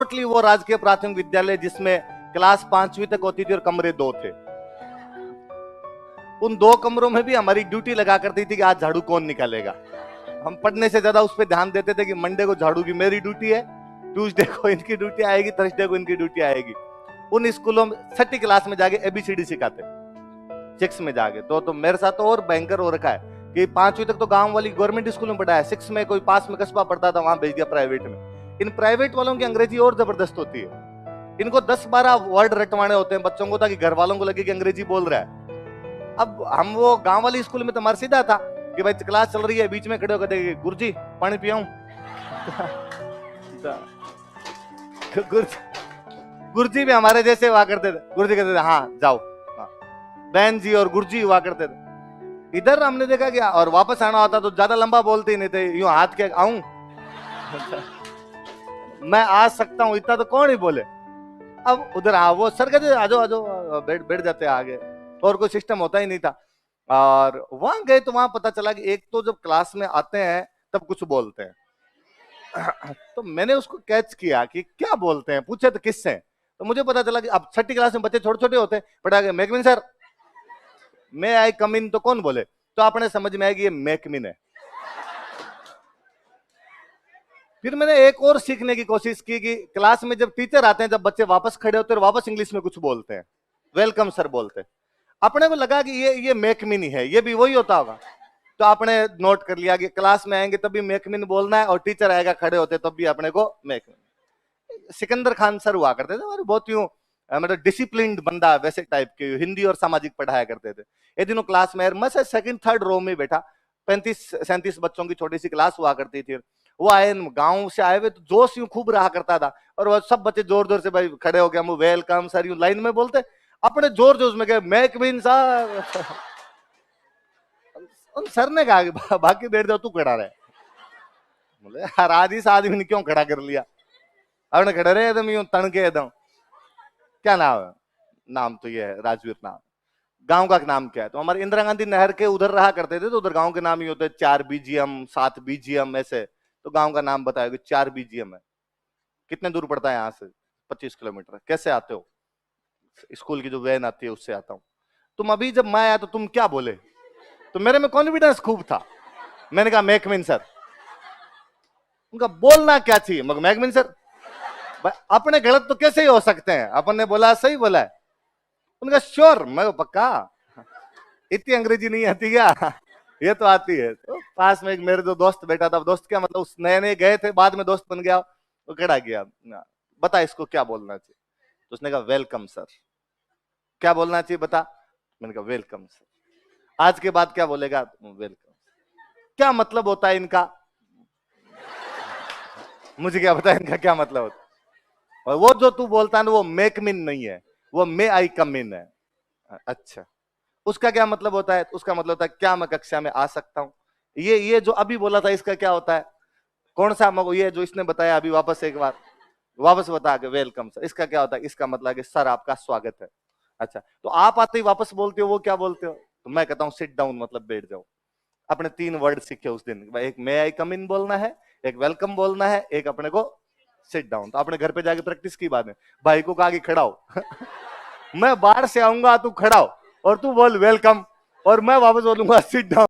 Totally वो राजकीय प्राथमिक विद्यालय जिसमें क्लास 5वीं तक होती थी और कमरे 2 थे। उन 2 कमरों में भी हमारी ड्यूटी लगा करती थी कि आज झाड़ू कौन निकालेगा। हम पढ़ने से ज्यादा उस पर ध्यान देते थे कि मंडे को झाड़ू की मेरी ड्यूटी है, ट्यूसडे को इनकी ड्यूटी आएगी, थर्सडे को इनकी ड्यूटी आएगी। उन स्कूलों में 6ठी क्लास में जाके ABCD सिखाते, 6 में जाके। तो मेरे साथ तो और भयंकर हो रखा है कि 5वीं तक तो गांव वाली गवर्नमेंट स्कूल में पढ़ा है, 6 में कोई पास में कस्बा पढ़ता था, वहां भेज दिया प्राइवेट में। इन प्राइवेट वालों की अंग्रेजी और जबरदस्त होती है। इनको 10-12 वर्ड रटवाने होते हैं बच्चों को ताकि घर वालों को लगे कि अंग्रेजी बोल रहा है। अब हम वो गांव वाली स्कूल में तो हमारा सीधा था कि भाई क्लास चल रही है, बीच में खड़े होकर देखे गुरुजी पानी पियाऊं। गुरुजी भी हमारे जैसे हुआ करते थे। गुरुजी कहते थे हाँ जाओ, बहन जी और गुरुजी हुआ करते थे। इधर हमने देखा कि और वापस आना होता तो ज्यादा लंबा बोलते ही नहीं थे, यूं हाथ के आऊं मैं आ सकता हूं, इतना तो कौन ही बोले। अब उधर वो सर कहते आजो आजो, बैठ जाते आगे, और कोई सिस्टम होता ही नहीं था। और वहां गए तो वहां पता चला कि एक तो जब क्लास में आते हैं तब कुछ बोलते हैं। तो मैंने उसको कैच किया कि क्या बोलते हैं, पूछे तो किससे। तो मुझे पता चला कि अब 6ठी क्लास में बच्चे छोटे छोटे होते हैं, पढ़ा गया मैकमिन सर मैं आई कम इन, तो कौन बोले, तो आपने समझ में आएगी ये मैकमिन है। फिर मैंने एक और सीखने की कोशिश की कि क्लास में जब टीचर आते हैं, जब बच्चे वापस खड़े होते हैं वापस इंग्लिश में कुछ बोलते हैं, वेलकम सर बोलते हैं। अपने को लगा कि ये मैकमिन ही है, ये भी वही होता होगा। तो आपने नोट कर लिया कि क्लास में आएंगे तब भी मैकमिन बोलना है, और टीचर आएगा खड़े होते तब भी अपने को मैकमिन। सिकंदर खान सर हुआ करते थे और बहुत यूं मतलब डिसिप्लिन्ड बंदा, वैसे टाइप के, हिंदी और सामाजिक पढ़ाया करते थे। ये दिनों क्लास में मैं से 2nd-3rd रो में बैठा, 35-37 बच्चों की छोटी सी क्लास हुआ करती थी। वो आए गांव से आए हुए तो जोश यूं खूब रहा करता था, और वो सब बच्चे जोर जोर से भाई खड़े हो गए, हम वेलकम सर यूं लाइन में बोलते, अपने जोर जोर में गए मैकमिन सर। उन सर ने कहा बाकी बैठ जाओ, तू खड़ा रहे। बोले यार आज इस आदमी ने क्यों खड़ा कर लिया, अपने खड़े रहे एकदम यूं तन के एकदम। क्या नाम है, नाम तो ये है राजवीर नाम। गांव का नाम क्या है, तो हमारे इंदिरा गांधी नहर के उधर रहा करते थे, तो उधर गांव के नाम ही होते 4 BGM 7 BGM ऐसे। तो गांव का नाम बताया कि 4 BGM है। कितने दूर पड़ता है यहाँ से, 25 किलोमीटर। कैसे आते हो, स्कूल की जो वैन आती है उससे आता हूँ। तुम अभी जब मैं आया तो तुम क्या बोले, तो मेरे में कॉन्फिडेंस खूब था। मैंने कहा मैकमिन सर। उनका बोलना क्या चाहिए, मगर मैकमिन सर। अपने गलत तो कैसे ही हो सकते हैं, अपन ने बोला सही बोला है। उनका श्योर, मैं पक्का, इतनी अंग्रेजी नहीं आती क्या, ये तो आती है। तो पास में एक मेरे जो दोस्त बैठा था, दोस्त क्या मतलब उस नए नए गए थे, बाद में दोस्त बन गया, वो खड़ा गया, बता इसको क्या बोलना चाहिए। तो उसने कहा वेलकम सर। क्या बोलना चाहिए बता। मैंने कहा वेलकम सर। आज के बाद क्या बोलेगा, वेलकम। क्या मतलब होता है इनका, मुझे क्या पता इनका क्या मतलब होता है। और वो जो तू बोलता है ना वो मैकमिन नहीं है, वो मे आई कम इन है। अच्छा, उसका क्या मतलब होता है, उसका मतलब होता है क्या मैं कक्षा में आ सकता हूं। ये जो अभी बोला था इसका क्या होता है, कौन सा ये जो इसने बताया अभी, वापस एक बार वापस बता के वेलकम सर, इसका क्या होता है, इसका मतलब कि सर आपका स्वागत है। अच्छा, तो आप आते ही वापस बोलते हो, वो क्या बोलते हो, तो मैं कहता हूँ सिट डाउन मतलब बैठ जाओ। अपने 3 वर्ड सीखे उस दिन, एक मे आई कम इन बोलना है, एक वेलकम बोलना है, एक अपने को सिट डाउन। तो अपने घर पे जाके प्रैक्टिस की बात है, भाई को कहा कि खड़ा हो। मैं बाहर से आऊंगा, तू खड़ा हो और तू बोल वेलकम, और मैं वापस बोलूंगा सिट डाउन।